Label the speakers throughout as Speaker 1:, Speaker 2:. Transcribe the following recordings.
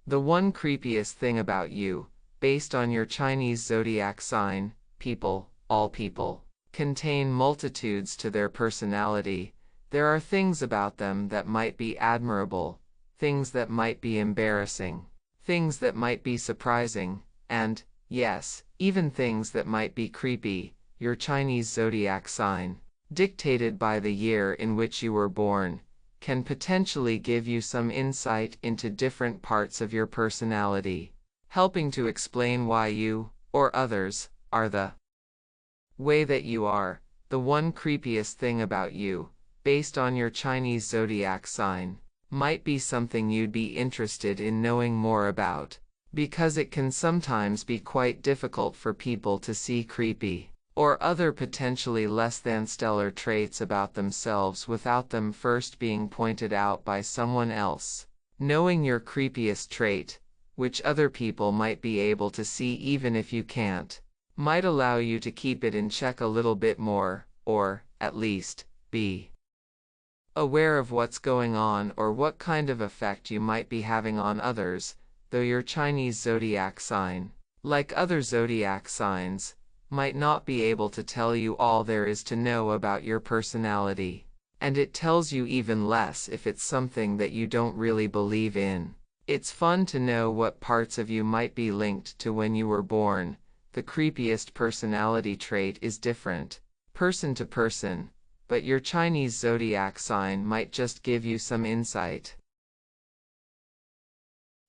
Speaker 1: The one creepiest thing about you, based on your Chinese zodiac sign. People, all people, contain multitudes to their personality. There are things about them that might be admirable, things that might be embarrassing, things that might be surprising, and, yes, even things that might be creepy. Your Chinese zodiac sign, dictated by the year in which you were born, can potentially give you some insight into different parts of your personality, helping to explain why you, or others, are the way that you are. The one creepiest thing about you, based on your Chinese zodiac sign, might be something you'd be interested in knowing more about, because it can sometimes be quite difficult for people to see creepy or other potentially less than stellar traits about themselves without them first being pointed out by someone else. Knowing your creepiest trait, which other people might be able to see even if you can't, might allow you to keep it in check a little bit more, or, at least, be aware of what's going on or what kind of effect you might be having on others. Though your Chinese zodiac sign, like other zodiac signs, might not be able to tell you all there is to know about your personality, and it tells you even less if it's something that you don't really believe in. It's fun to know what parts of you might be linked to when you were born. The creepiest personality trait is different, person to person, but your Chinese zodiac sign might just give you some insight.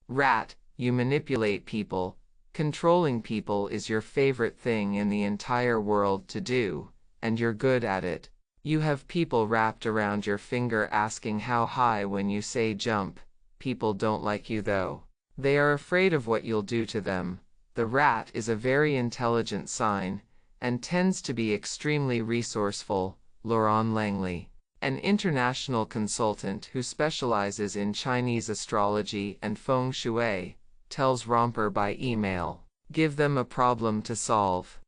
Speaker 1: Rat, you manipulate people. Controlling people is your favorite thing in the entire world to do, and you're good at it. You have people wrapped around your finger asking how high when you say jump. People don't like you though. They are afraid of what you'll do to them. The rat is a very intelligent sign, and tends to be extremely resourceful. Laurent Langley, an international consultant who specializes in Chinese astrology and feng shui, tells Romper by email, give them a problem to solve,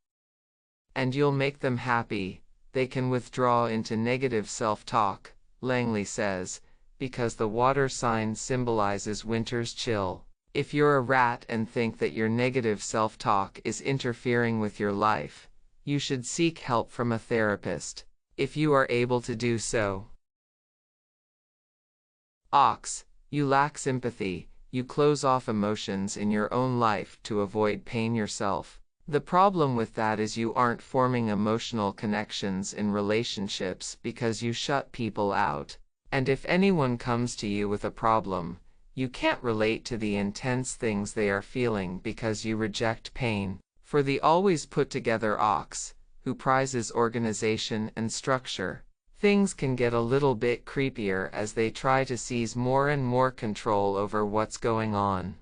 Speaker 1: and you'll make them happy. They can withdraw into negative self-talk, Langley says, because the water sign symbolizes winter's chill. If you're a rat and think that your negative self-talk is interfering with your life, you should seek help from a therapist, if you are able to do so. Ox, you lack sympathy. You close off emotions in your own life to avoid pain yourself. The problem with that is you aren't forming emotional connections in relationships because you shut people out. And if anyone comes to you with a problem, you can't relate to the intense things they are feeling because you reject pain. For the always put together ox, who prizes organization and structure, things can get a little bit creepier as they try to seize more and more control over what's going on.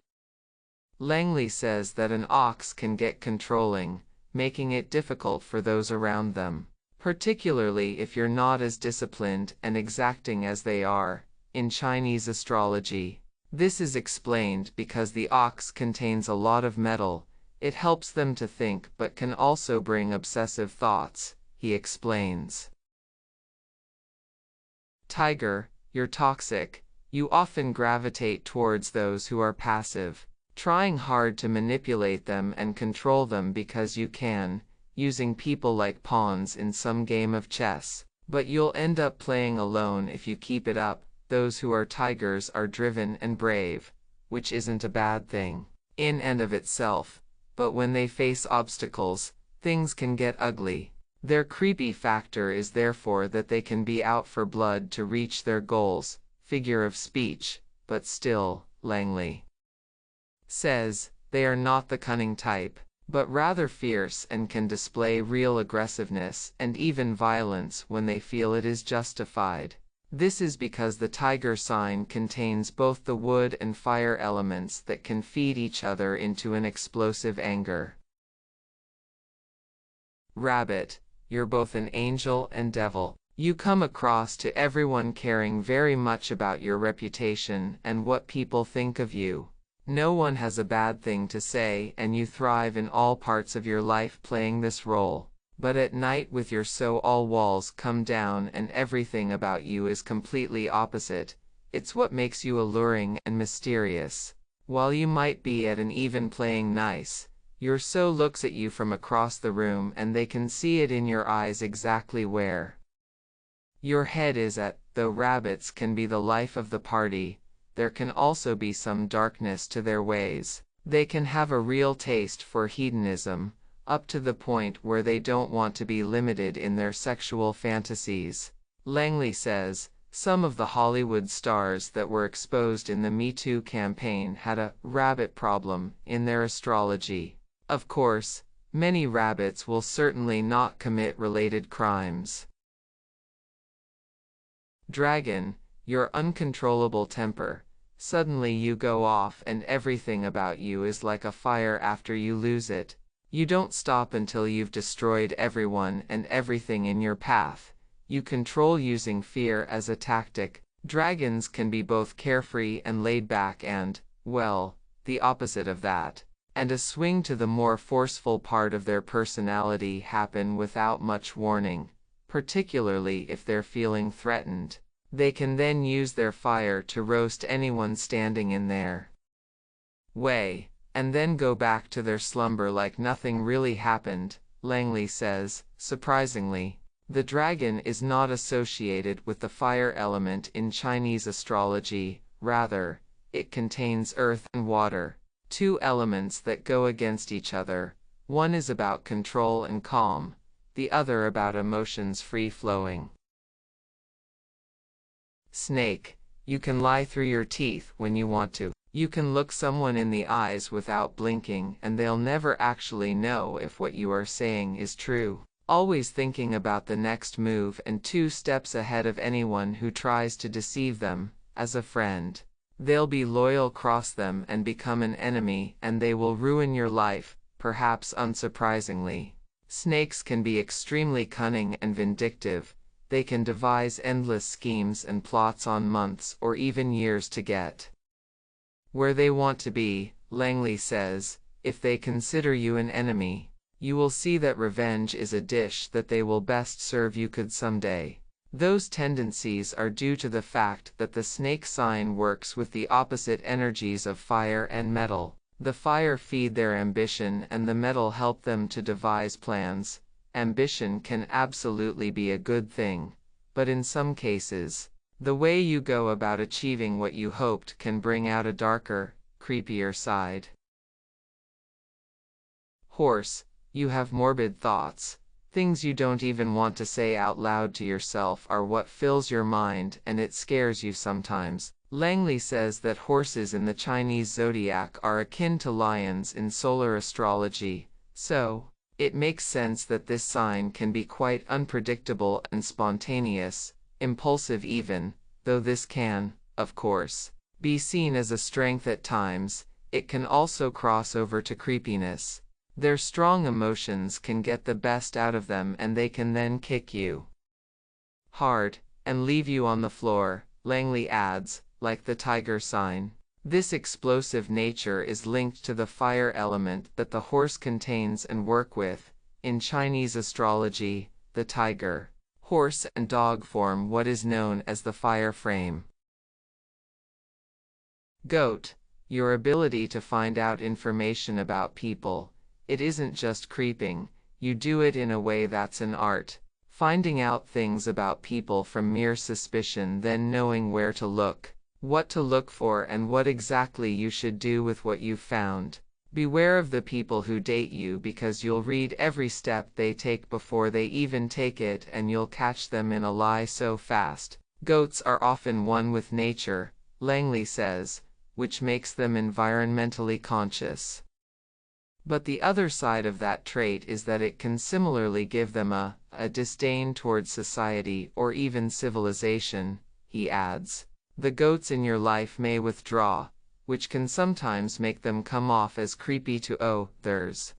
Speaker 1: Langley says that an ox can get controlling, making it difficult for those around them, particularly if you're not as disciplined and exacting as they are. In Chinese astrology, this is explained because the ox contains a lot of metal. It helps them to think but can also bring obsessive thoughts, he explains. Tiger, you're toxic. You often gravitate towards those who are passive, trying hard to manipulate them and control them because you can, using people like pawns in some game of chess. But you'll end up playing alone if you keep it up. Those who are tigers are driven and brave, which isn't a bad thing in and of itself, but when they face obstacles, things can get ugly. Their creepy factor is therefore that they can be out for blood to reach their goals. Figure of speech, but still, Langley says, they are not the cunning type, but rather fierce and can display real aggressiveness and even violence when they feel it is justified. This is because the tiger sign contains both the wood and fire elements that can feed each other into an explosive anger. Rabbit, you're both an angel and devil. You come across to everyone caring very much about your reputation and what people think of you. No one has a bad thing to say and you thrive in all parts of your life playing this role. But at night with your so all walls come down and everything about you is completely opposite. It's what makes you alluring and mysterious. While you might be at an even playing nice, your so looks at you from across the room and they can see it in your eyes exactly where your head is at. Though rabbits can be the life of the party, there can also be some darkness to their ways. They can have a real taste for hedonism, up to the point where they don't want to be limited in their sexual fantasies. Langley says, some of the Hollywood stars that were exposed in the Me Too campaign had a rabbit problem in their astrology. Of course, many rabbits will certainly not commit related crimes. Dragon, your uncontrollable temper. Suddenly you go off and everything about you is like a fire after you lose it. You don't stop until you've destroyed everyone and everything in your path. You control using fear as a tactic. Dragons can be both carefree and laid back and, well, the opposite of that. And a swing to the more forceful part of their personality happen without much warning, particularly if they're feeling threatened. They can then use their fire to roast anyone standing in their way, and then go back to their slumber like nothing really happened. Langley says, surprisingly, the dragon is not associated with the fire element in Chinese astrology. Rather, it contains earth and water, two elements that go against each other. One is about control and calm, the other about emotions free-flowing. Snake, you can lie through your teeth when you want to. You can look someone in the eyes without blinking and they'll never actually know if what you are saying is true. Always thinking about the next move and 2 steps ahead of anyone who tries to deceive them. As a friend, they'll be loyal, cross them and become an enemy, and they will ruin your life, perhaps unsurprisingly. Snakes can be extremely cunning and vindictive. They can devise endless schemes and plots on months or even years to get where they want to be. Langley says, if they consider you an enemy, you will see that revenge is a dish that they will best serve you could someday. Those tendencies are due to the fact that the snake sign works with the opposite energies of fire and metal. The fire feed their ambition and the metal help them to devise plans. Ambition can absolutely be a good thing, but in some cases, the way you go about achieving what you hoped can bring out a darker, creepier side. Horse, you have morbid thoughts. Things you don't even want to say out loud to yourself are what fills your mind, and it scares you sometimes. Langley says that horses in the Chinese zodiac are akin to lions in solar astrology, so it makes sense that this sign can be quite unpredictable and spontaneous, impulsive even, though this can, of course, be seen as a strength at times. It can also cross over to creepiness. Their strong emotions can get the best out of them and they can then kick you hard and leave you on the floor. Langley adds, like the tiger sign. This explosive nature is linked to the fire element that the horse contains and work with. In Chinese astrology, the tiger, horse and dog form what is known as the fire frame. Goat, your ability to find out information about people. It isn't just creeping, you do it in a way that's an art. Finding out things about people from mere suspicion, then knowing where to look, what to look for and what exactly you should do with what you've found. Beware of the people who date you because you'll read every step they take before they even take it, and you'll catch them in a lie so fast. Goats are often one with nature, Langley says, which makes them environmentally conscious. But the other side of that trait is that it can similarly give them a disdain towards society or even civilization. He adds, the goats in your life may withdraw, which can sometimes make them come off as creepy to others.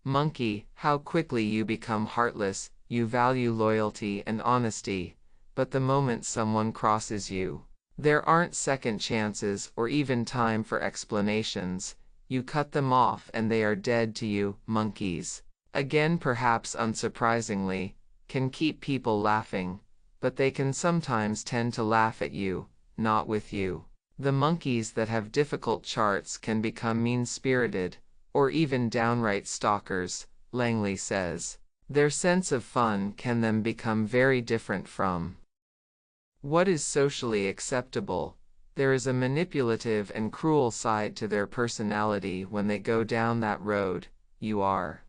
Speaker 1: Monkey, how quickly you become heartless. You value loyalty and honesty, but the moment someone crosses you, there aren't second chances or even time for explanations. You cut them off and they are dead to you. Monkeys, again perhaps unsurprisingly, can keep people laughing, but they can sometimes tend to laugh at you, not with you. The monkeys that have difficult charts can become mean-spirited, or even downright stalkers, Langley says. Their sense of fun can then become very different from what is socially acceptable. There is a manipulative and cruel side to their personality when they go down that road. You are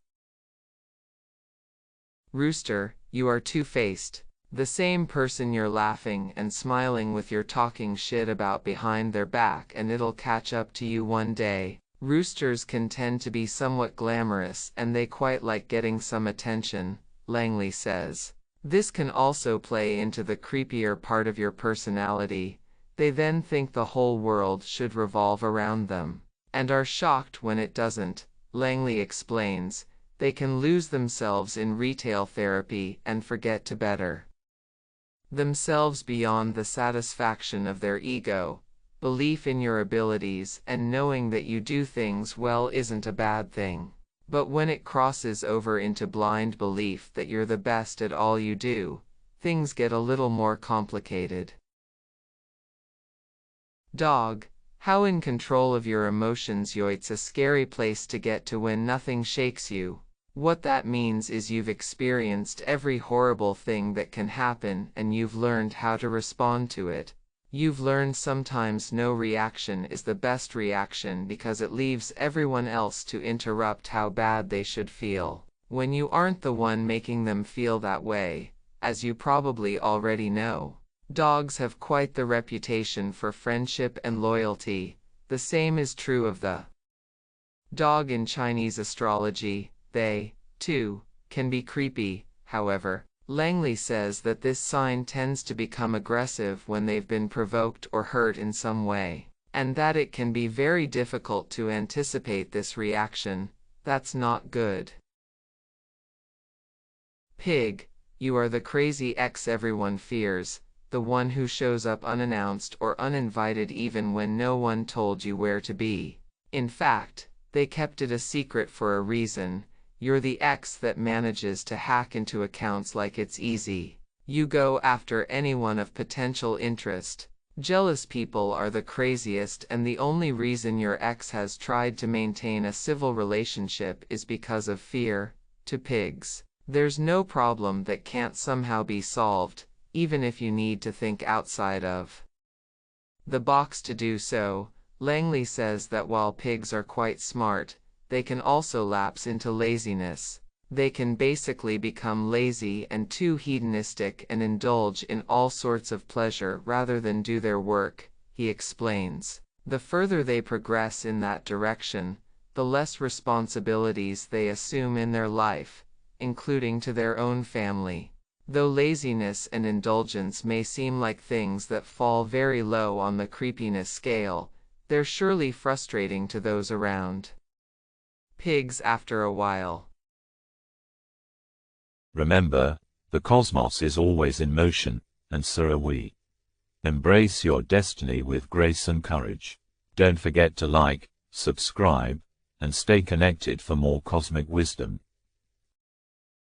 Speaker 1: Rooster, you are two-faced. The same person you're laughing and smiling with, you're talking shit about behind their back, and it'll catch up to you one day. Roosters can tend to be somewhat glamorous, and they quite like getting some attention, Langley says. This can also play into the creepier part of your personality. They then think the whole world should revolve around them, and are shocked when it doesn't, Langley explains. They can lose themselves in retail therapy and forget to better themselves beyond the satisfaction of their ego. Belief in your abilities and knowing that you do things well isn't a bad thing. But when it crosses over into blind belief that you're the best at all you do, things get a little more complicated. Dog, how in control of your emotions you're. It's a scary place to get to when nothing shakes you. What that means is you've experienced every horrible thing that can happen, and you've learned how to respond to it. You've learned sometimes no reaction is the best reaction because it leaves everyone else to interrupt how bad they should feel. When you aren't the one making them feel that way, as you probably already know. Dogs have quite the reputation for friendship and loyalty. The same is true of the dog in Chinese astrology. They, too, can be creepy. However, Langley says that this sign tends to become aggressive when they've been provoked or hurt in some way, and that it can be very difficult to anticipate this reaction. That's not good. Pig, you are the crazy ex everyone fears, the one who shows up unannounced or uninvited even when no one told you where to be. In fact, they kept it a secret for a reason. You're the ex that manages to hack into accounts like it's easy. You go after anyone of potential interest. Jealous people are the craziest, and the only reason your ex has tried to maintain a civil relationship is because of fear. To pigs, there's no problem that can't somehow be solved, even if you need to think outside of the box to do so. Langley says that while pigs are quite smart, they can also lapse into laziness. They can basically become lazy and too hedonistic and indulge in all sorts of pleasure rather than do their work, he explains. The further they progress in that direction, the less responsibilities they assume in their life, including to their own family. Though laziness and indulgence may seem like things that fall very low on the creepiness scale, they're surely frustrating to those around pigs after a while.
Speaker 2: Remember, the cosmos is always in motion, and so are we. Embrace your destiny with grace and courage. Don't forget to like, subscribe, and stay connected for more cosmic wisdom.